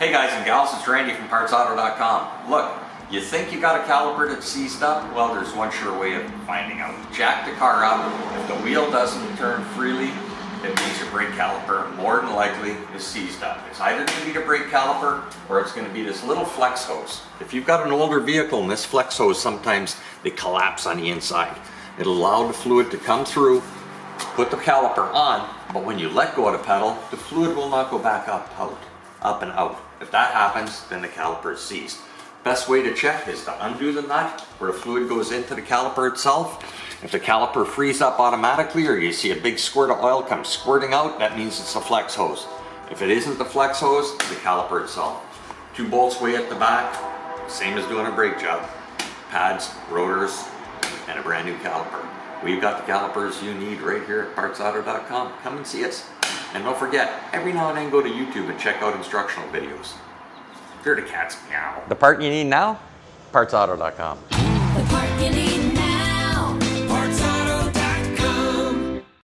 Hey guys and gals, it's Randy from PartsAuto.com. Look, you think you got a caliper that's seized up? Well, there's one sure way of finding out. Jack the car up. If the wheel doesn't turn freely, it means your brake caliper, more than likely, is seized up. It's either going to be the brake caliper or it's going to be this little flex hose. If you've got an older vehicle and this flex hose, sometimes they collapse on the inside. It'll allow the fluid to come through, put the caliper on, but when you let go of the pedal, the fluid will not go back up and out. If that happens, then the caliper is seized. Best way to check is to undo the nut where the fluid goes into the caliper itself. If the caliper frees up automatically or you see a big squirt of oil come squirting out, that means it's the flex hose. If it isn't the flex hose, the caliper itself. 2 bolts way at the back, same as doing a brake job. Pads, rotors, and a brand new caliper. We've got the calipers you need right here at PartsAuto.com. Come and see us. And don't forget, every now and then go to YouTube and check out instructional videos. Hear the cats meow. The part you need now? PartsAuto.com. The part you need